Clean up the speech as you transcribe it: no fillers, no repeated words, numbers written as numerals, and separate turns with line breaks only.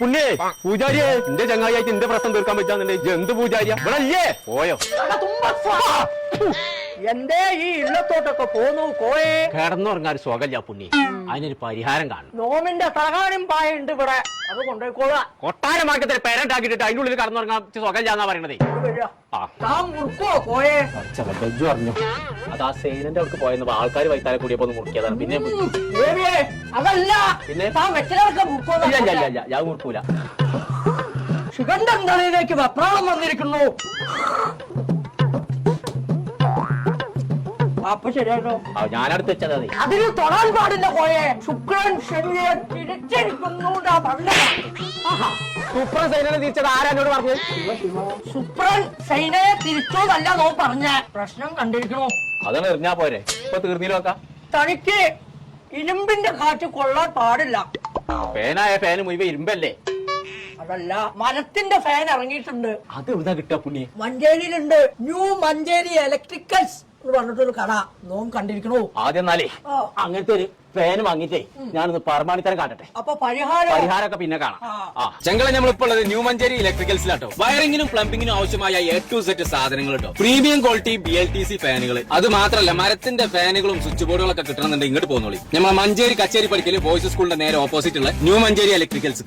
പുണ്യേ പൂജാരിയെ എന്റെ ചങ്ങായിയായിട്ട് എന്റെ പ്രശ്നം തീർക്കാൻ പറ്റാന്നുണ്ട്. എന്ത് പൂജാരിയ ഇവിടെ അല്ലേ പോയോ?
എന്തേ ഈ ഇല്ലത്തോട്ടൊക്കെ പോന്നു കോയെ?
കിടന്നുറങ്ങാൻ ഒരു സുഖമില്ല പുണ്യ, അതിനൊരു പരിഹാരം കാണും.
നോമിന്റെ തലകാനും പായുണ്ട് ഇവിടെ, അത് കൊണ്ടുപോയിക്കോളാം.
കൊട്ടാരമാർക്കത്തിൽ പേരണ്ടാക്കിട്ട് അതിന്റെ ഉള്ളിൽ കടന്നുറങ്ങാൻ സുഖമില്ലാന്നാ പറയണതേ.
കോയെ
ബെജ്ജു പറഞ്ഞു അത് ആ സൈലന്റ് അവർക്ക് പോയെന്ന് ആൾക്കാർ വൈത്താലെ കൂടിയപ്പോ ഒന്ന് മുറിക്കിയതാണ്. പിന്നെ
അതല്ല,
പിന്നെ ഞാൻ മുറിക്കൂല.
ശിഖണ്ഡൻ തലയിലേക്ക് വെപ്രാളം വന്നിരിക്കുന്നു. അപ്പൊ ശരിയാട്ടോ,
ഞാനടുത്ത് വെച്ചത്
അതിന് തൊടാൻ പാടില്ല കോയെ. ശുക്രൻ ശനിയെ തിരിച്ചിരിക്കുന്നു.
സൂപ്പർ സൈനനെ തിരിച്ചത് ആരാനോട് പറഞ്ഞു?
ശുക്രൻ സൈനയെ തിരിച്ചോന്നല്ല നോ പറഞ്ഞ പ്രശ്നം കണ്ടിരിക്കണോ?
അതാണ് എറിഞ്ഞാ പോരെ, ഇപ്പൊ തീർന്നില്ല.
തനിക്ക് ഇരുമ്പിന്റെ കാറ്റ് കൊള്ളാൻ പാടില്ല.
ഫാനായ ഫാന് മുഴുവൻ ഇരുമ്പല്ലേ?
അതല്ല, മരത്തിന്റെ ഫാൻ ഇറങ്ങിയിട്ടുണ്ട്.
അത് എവിടുന്നാ കിട്ടാ പുണ്യ?
മഞ്ചേരിയിലുണ്ട്. ന്യൂ മഞ്ചേരി ഇലക്ട്രിക്കൽസ് എന്ന് പറഞ്ഞിട്ടൊരു കട നോം കണ്ടിരിക്കണോ?
ആദ്യം എന്നാലേ അങ്ങനത്തെ ഒരു ഫാൻ വാങ്ങിട്ടേ ഞാനൊന്ന് പരമാണിത്തരം കാട്ടട്ടെ.
അപ്പൊ പരിഹാരമൊക്കെ
പിന്നെ കാണാം. ചെങ്കള നമ്മളിപ്പോ ഉള്ളത് ന്യൂ മഞ്ചേരി ഇലക്ട്രിക്കൽസിലാട്ടോ. വയറിംഗിനും പ്ലംബിംഗിനും ആവശ്യമായ A to Z സാധനങ്ങൾ കേട്ടോ. Premium quality BLTC ഫാനുകൾ. അത് മാത്രമല്ല മരത്തിന്റെ ഫാനുകളും സ്വിച്ച് ബോർഡുകളൊക്കെ കിട്ടണമെന്നുണ്ടെങ്കിൽ ഇങ്ങോട്ട് പോകുന്നോളി. നമ്മൾ മഞ്ചേരി കച്ചേരി പഠിക്കല് ബോയ്സ് സ്കൂളിന്റെ നേരെ ഓപ്പോസിറ്റ് ഉള്ള ന്യൂ മഞ്ചേരി ഇലക്ട്രിക്കൽസ്.